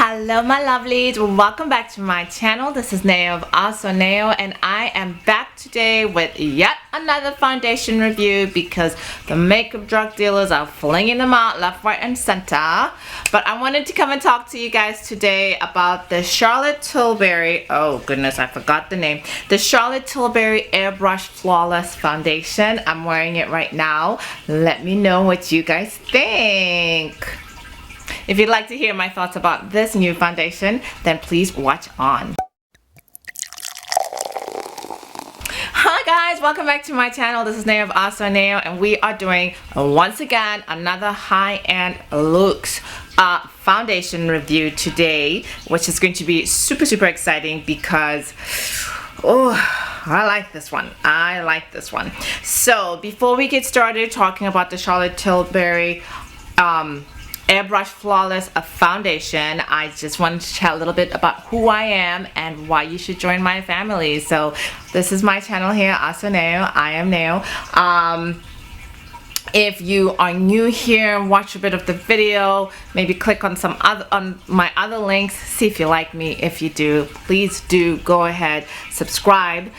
Hello my lovelies, welcome back to my channel. This is Neo of AhhhsoNeo and I am back today with yet another foundation review because the makeup drug dealers are flinging them out left, right and center. But I wanted to come and talk to you guys today about the Charlotte Tilbury, oh goodness I forgot the name, the Charlotte Tilbury Airbrush Flawless Foundation. I'm wearing it right now. Let me know what you guys think. If you'd like to hear my thoughts about this new foundation, then please watch on. Hi guys, welcome back to my channel. This is Neo of AhhhsoNeo and we are doing once again another high-end looks foundation review today, which is going to be super exciting because I like this one. I like this one. So before we get started talking about the Charlotte Tilbury Airbrush Flawless Foundation, I just wanted to chat a little bit about who I am and why you should join my family. So this is my channel here, AhhhsoNeo. I am Neo. If you are new here, watch a bit of the video, maybe click on my other links, see if you like me. If you do, please do go ahead, subscribe.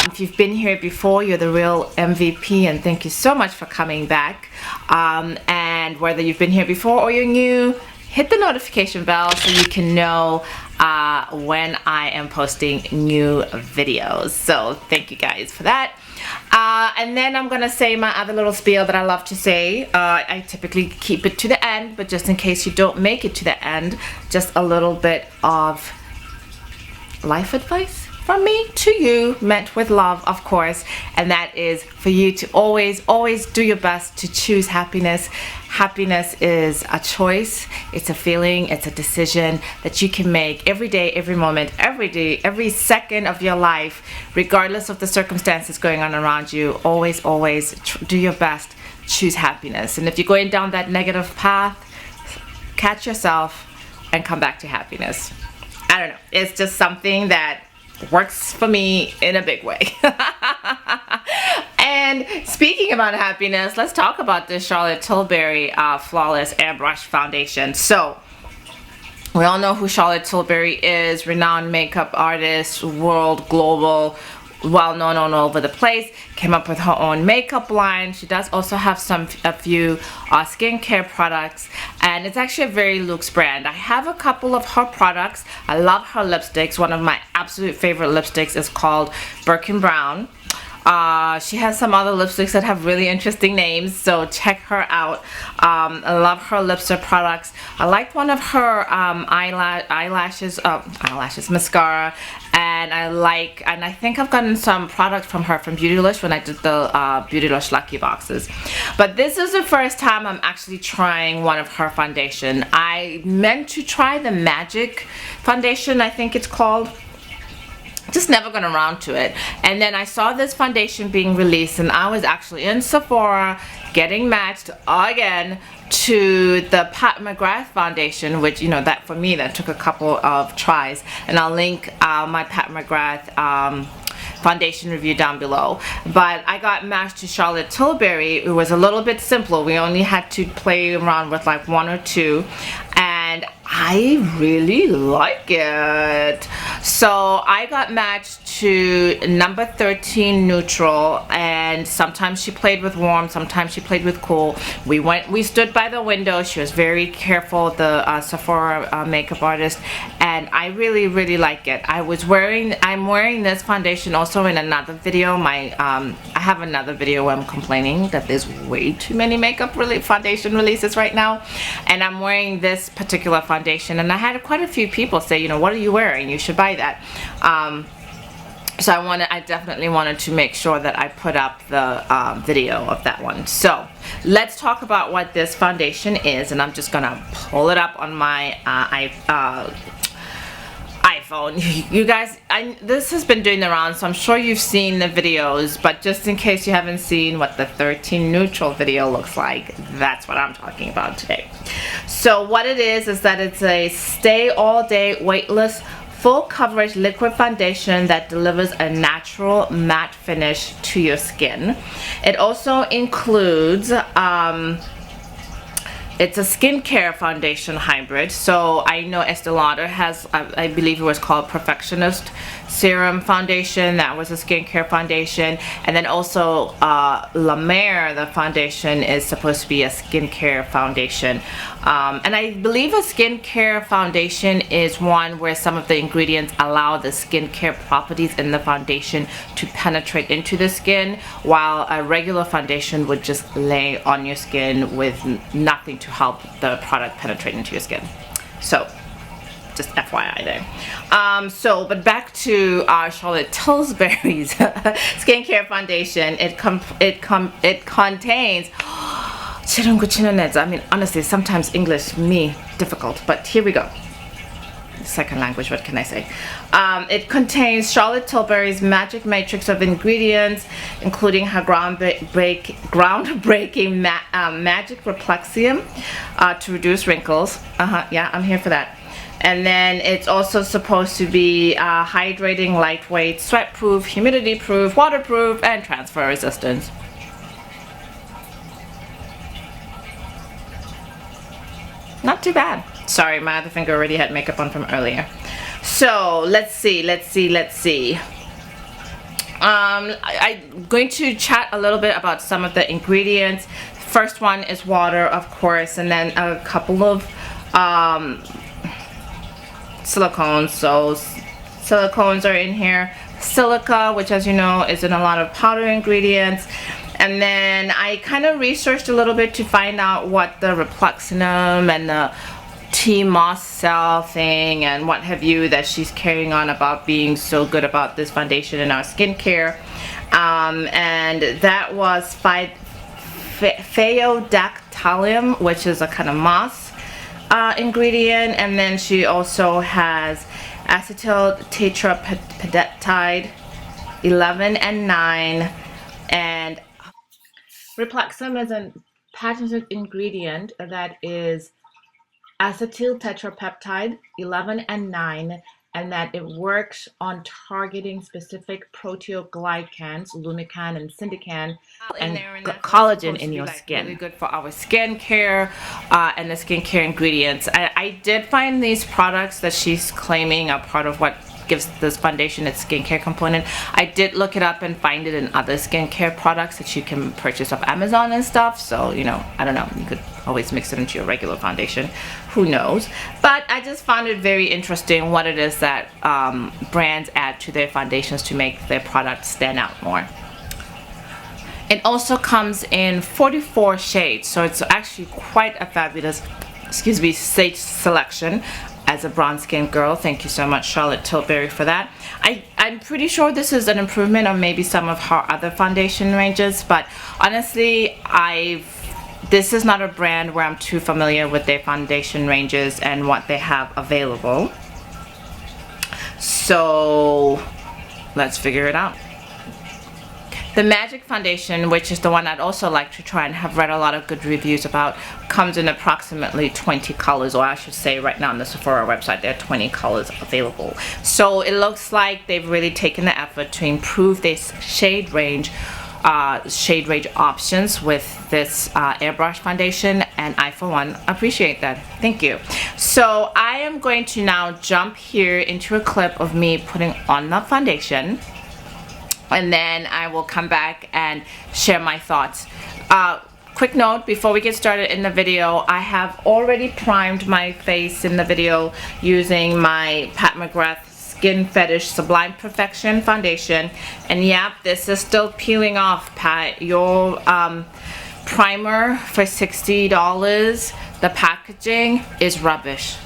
If you've been here before, you're the real MVP and thank you so much for coming back. And whether you've been here before or you're new, hit the notification bell so you can know when I am posting new videos. So thank you guys for that. And then I'm gonna say my other little spiel that I love to say. I typically keep it to the end, but just in case you don't make it to the end, just a little bit of life advice from me to you, meant with love of course, and that is for you to always do your best to choose happiness. Happiness is a choice, it's a feeling, it's a decision that you can make every day, every moment, every day, every second of your life, regardless of the circumstances going on around you. Always do your best, choose happiness. And if you're going down that negative path, catch yourself and come back to happiness. I don't know, it's just something that works for me in a big way. And speaking about happiness, let's talk about this Charlotte Tilbury Flawless Airbrush Foundation. So we all know who Charlotte Tilbury is, renowned makeup artist, world, global, well known all over the place. Came up with her own makeup line. She does also have a few skincare products, and it's actually a very luxe brand. I have a couple of her products. I love her lipsticks. One of my absolute favorite lipsticks is called Birkin Brown. She has some other lipsticks that have really interesting names, so check her out. I love her lipstick products. I like one of her eyelashes, mascara, and I think I've gotten some product from her from Beautylish when I did the Beautylish Lucky Boxes. But this is the first time I'm actually trying one of her foundation. I meant to try the Magic foundation, I think it's called. Just never got around to it, and then I saw this foundation being released and I was actually in Sephora getting matched again to the Pat McGrath Foundation, which, you know, that for me that took a couple of tries, and I'll link my Pat McGrath foundation review down below. But I got matched to Charlotte Tilbury. It was a little bit simpler. We only had to play around with like one or two, and I really like it. So I got matched to number 13 neutral, and sometimes she played with warm, sometimes she played with cool. We stood by the window. She was very careful, the Sephora makeup artist, and I really like it. I'm wearing this foundation also in another video. I have another video where I'm complaining that there's way too many foundation releases right now, and I'm wearing this particular foundation, and I had quite a few people say, you know, what are you wearing? You should buy that. So I definitely wanted to make sure that I put up the video of that one. So let's talk about what this foundation is, and I'm just gonna pull it up on my iPhone. You guys, this has been doing the rounds, so I'm sure you've seen the videos, but just in case you haven't seen what the 13 neutral video looks like, that's what I'm talking about today. So what it is that it's a stay all day weightless full coverage liquid foundation that delivers a natural matte finish to your skin. It also includes it's a skincare foundation hybrid. So I know Estee Lauder has, I believe it was called Perfectionist Serum Foundation. That was a skincare foundation. And then also La Mer, the foundation, is supposed to be a skincare foundation. And I believe a skincare foundation is one where some of the ingredients allow the skincare properties in the foundation to penetrate into the skin, while a regular foundation would just lay on your skin with nothing to help the product penetrate into your skin. So just FYI there. But back to Charlotte Tilbury's skincare foundation. It contains I mean, honestly, sometimes English me difficult, but here we go. Second language, what can I say? It contains Charlotte Tilbury's magic matrix of ingredients, including her groundbreaking magic replexium to reduce wrinkles. Yeah, I'm here for that. And then it's also supposed to be hydrating, lightweight, sweat-proof, humidity-proof, waterproof, and transfer resistance. Not too bad. Sorry, my other finger already had makeup on from earlier. So let's see. I'm going to chat a little bit about some of the ingredients. First one is water, of course, and then a couple of silicones. So silicones are in here. Silica, which, as you know, is in a lot of powder ingredients. And then I kind of researched a little bit to find out what the Replexinum and the tea moss cell thing and what have you that she's carrying on about being so good about this foundation in our skincare. And that was Phaeodactylium, which is a kind of moss ingredient. And then she also has acetyl tetrapeptide 11 and 9, and Replexum is a patented ingredient that is acetyl tetrapeptide 11 and 9, and that it works on targeting specific proteoglycans, lumican and syndican, and collagen in your skin. Really good for our skincare and the skincare ingredients. I did find these products that she's claiming are part of what gives this foundation its skincare component. I did look it up and find it in other skincare products that you can purchase off Amazon and stuff. So, you know, I don't know, you could always mix it into your regular foundation, who knows. But I just found it very interesting what it is that brands add to their foundations to make their products stand out more. It also comes in 44 shades, so it's actually quite a fabulous, shade selection. As a bronze skin girl, thank you so much, Charlotte Tilbury, for that. I'm pretty sure this is an improvement on maybe some of her other foundation ranges, but honestly, this is not a brand where I'm too familiar with their foundation ranges and what they have available. So let's figure it out. The Magic Foundation, which is the one I'd also like to try and have read a lot of good reviews about, comes in approximately 20 colors, or I should say right now on the Sephora website there are 20 colors available. So it looks like they've really taken the effort to improve this shade range options with this Airbrush foundation, and I for one appreciate that. Thank you. So I am going to now jump here into a clip of me putting on the foundation, and then I will come back and share my thoughts. Quick note before we get started in the video, I have already primed my face in the video using my Pat McGrath Skin Fetish Sublime Perfection foundation, and yep, this is still peeling off, Pat. Your primer for $60, the packaging is rubbish,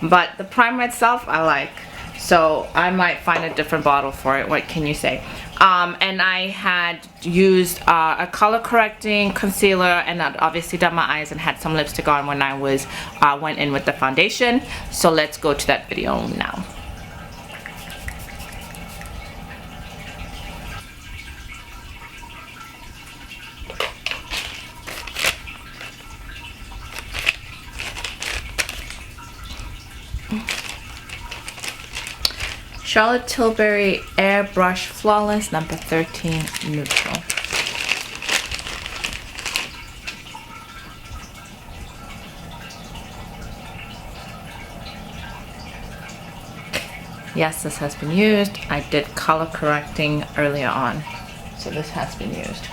but the primer itself I like. So I might find a different bottle for it. What can you say? And I had used a color correcting concealer, and I'd obviously done my eyes and had some lipstick on when I was went in with the foundation. So let's go to that video now. Charlotte Tilbury Airbrush Flawless number 13 Neutral. Yes, this has been used. I did color correcting earlier on, so this has been used.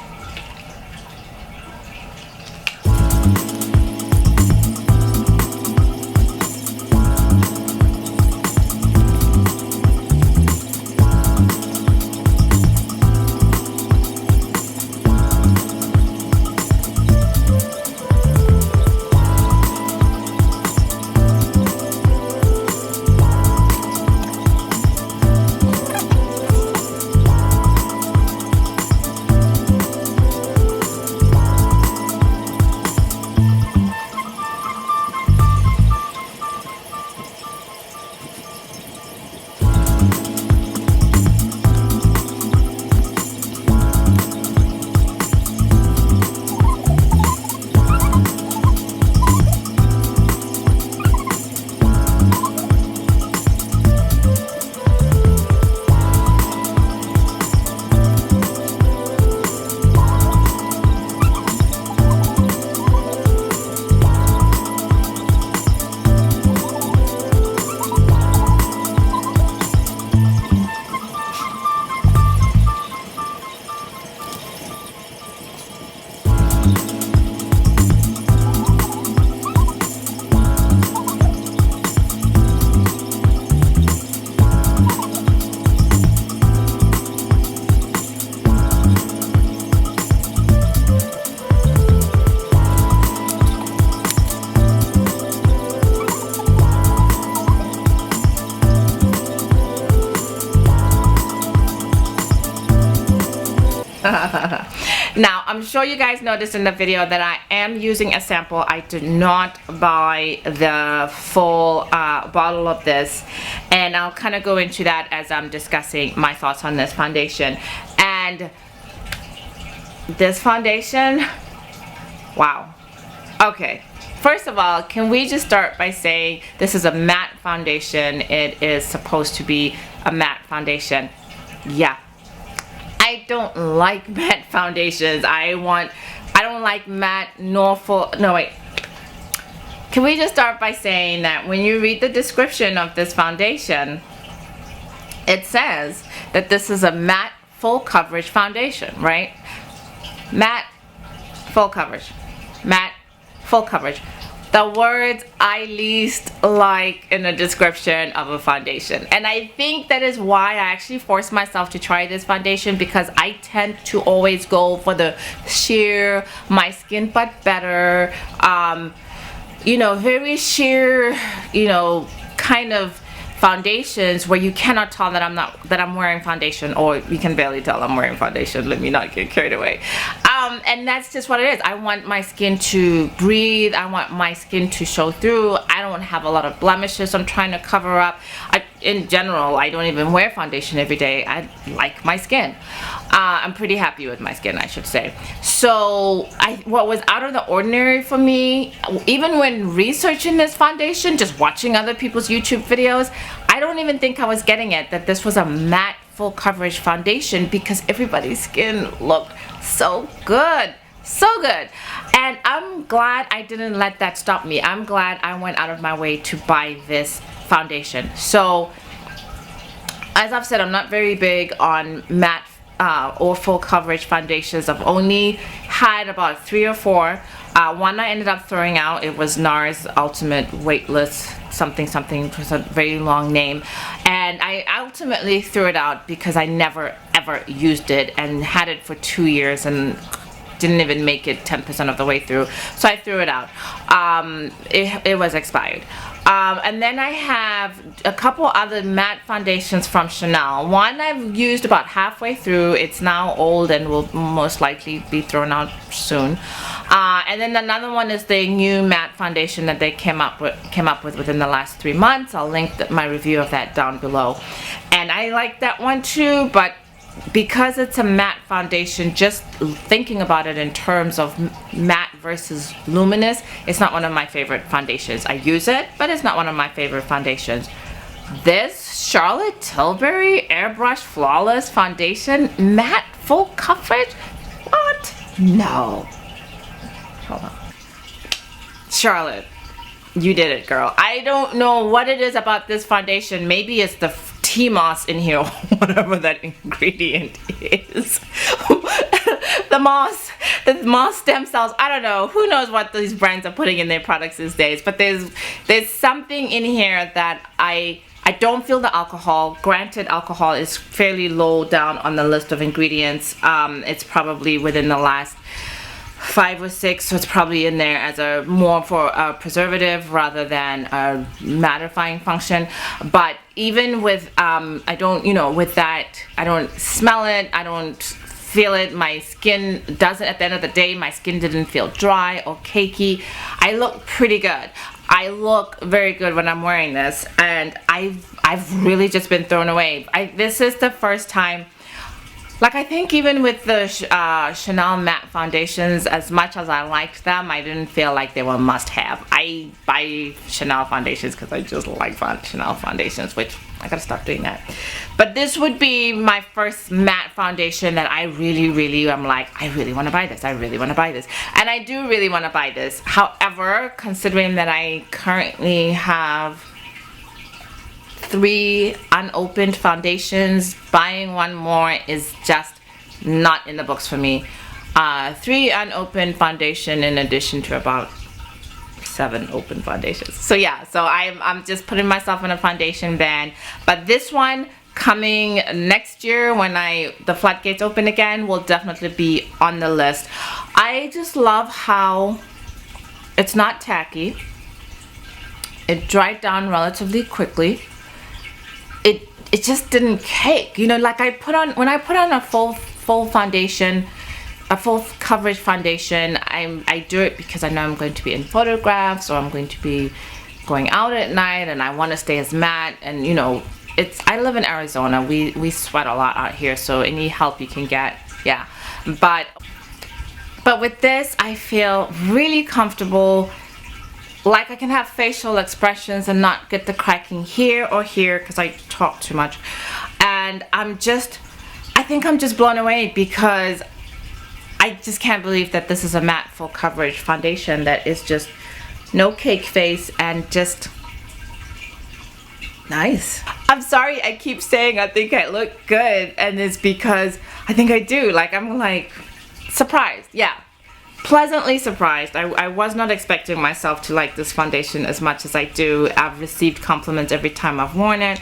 Now, I'm sure you guys noticed in the video that I am using a sample. I did not buy the full bottle of this, and I'll kind of go into that as I'm discussing my thoughts on this foundation. And this foundation, wow. Okay, first of all, can we just start by saying this is a matte foundation. It is supposed to be a matte foundation. Yeah, I don't like matte foundations. I don't like matte nor full. No, wait. Can we just start by saying that when you read the description of this foundation, it says that this is a matte full coverage foundation, right? Matte full coverage. Matte full coverage. The words I least like in the description of a foundation. And I think that is why I actually forced myself to try this foundation, because I tend to always go for the sheer, my skin but better, you know, very sheer, you know, kind of foundations where you cannot tell that I'm wearing foundation, or you can barely tell I'm wearing foundation. Let me not get carried away. And that's just what it is. I want my skin to breathe. I want my skin to show through. I don't have a lot of blemishes I'm trying to cover up. In general, I don't even wear foundation every day. I like my skin. I'm pretty happy with my skin, I should say. So what was out of the ordinary for me, even when researching this foundation, just watching other people's YouTube videos, I don't even think I was getting it, that this was a matte full coverage foundation, because everybody's skin looked so good. So good. And I'm glad I didn't let that stop me. I'm glad I went out of my way to buy this foundation. So as I've said, I'm not very big on matte or full coverage foundations. I've only had about 3 or 4. One I ended up throwing out. It was Nars Ultimate Weightless something something. It was a very long name, and I ultimately threw it out because I never ever used it, and had it for 2 years and didn't even make it 10% of the way through, so I threw it out. It was expired. And then I have a couple other matte foundations from Chanel. One I've used about halfway through. It's now old and will most likely be thrown out soon. And then another one is the new matte foundation that they came up with within the last 3 months. I'll link my review of that down below. And I like that one too, but because it's a matte foundation, just thinking about it in terms of matte versus luminous, it's not one of my favorite foundations. I use it, but it's not one of my favorite foundations. This Charlotte Tilbury Airbrush Flawless Foundation, matte full coverage? What? No. Hold on. Charlotte, you did it, girl. I don't know what it is about this foundation. Maybe it's the tea moss in here, whatever that ingredient is. the moss stem cells. I don't know. Who knows what these brands are putting in their products these days? But there's something in here that I don't feel the alcohol. Granted, alcohol is fairly low down on the list of ingredients. It's probably within the last 5 or 6, so it's probably in there as a more for a preservative rather than a mattifying function. But even with I don't, you know, with that, I don't smell it, I don't feel it. My skin doesn't, at the end of the day, my skin didn't feel dry or cakey. I look pretty good. I look very good when I'm wearing this, and I've really just been thrown away. This is the first time. Like, I think even with the Chanel matte foundations, as much as I liked them, I didn't feel like they were must-have. I buy Chanel foundations because I just like Chanel foundations, which I gotta stop doing that. But this would be my first matte foundation that I really, I'm like, I really want to buy this. I really want to buy this. And I do really want to buy this. However, considering that I currently have 3 unopened foundations, buying one more is just not in the books for me. 3 unopened foundation in addition to about 7 open foundations. So yeah, so I'm just putting myself in a foundation ban. But this one coming next year when the floodgates open again will definitely be on the list. I just love how it's not tacky. It dried down relatively quickly. It just didn't cake, you know. Like when I put on a full foundation, a full coverage foundation, I do it because I know I'm going to be in photographs or I'm going to be going out at night and I want to stay as matte. And you know, I live in Arizona, we sweat a lot out here, so any help you can get, yeah. But with this, I feel really comfortable. Like I can have facial expressions and not get the cracking here or here because I talk too much. And I think I'm just blown away because I just can't believe that this is a matte full coverage foundation that is just no cake face and just nice. I'm sorry I keep saying I think I look good, and it's because I think I do. Like, I'm like surprised, yeah. Pleasantly surprised. I was not expecting myself to like this foundation as much as I do. I've received compliments every time I've worn it,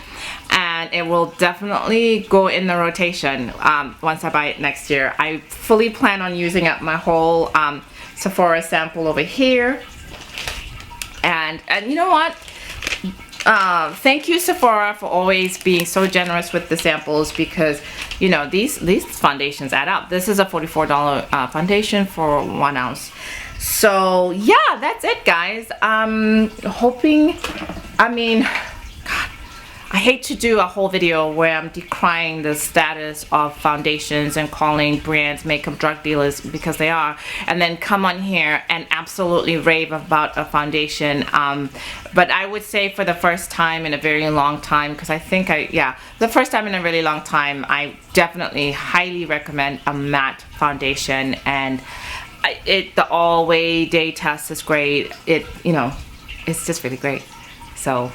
and it will definitely go in the rotation once I buy it next year. I fully plan on using up my whole Sephora sample over here, and you know what? Thank you, Sephora, for always being so generous with the samples, because you know these foundations add up. This is a $44 foundation for 1 ounce. So yeah, that's it, guys. Hoping, I mean, God, I hate to do a whole video where I'm decrying the status of foundations and calling brands makeup drug dealers, because they are, and then come on here and absolutely rave about a foundation. But I would say for the first time in a very long time, because I think the first time in a really long time, I definitely highly recommend a matte foundation. And the all way day test is great. You know, it's just really great. So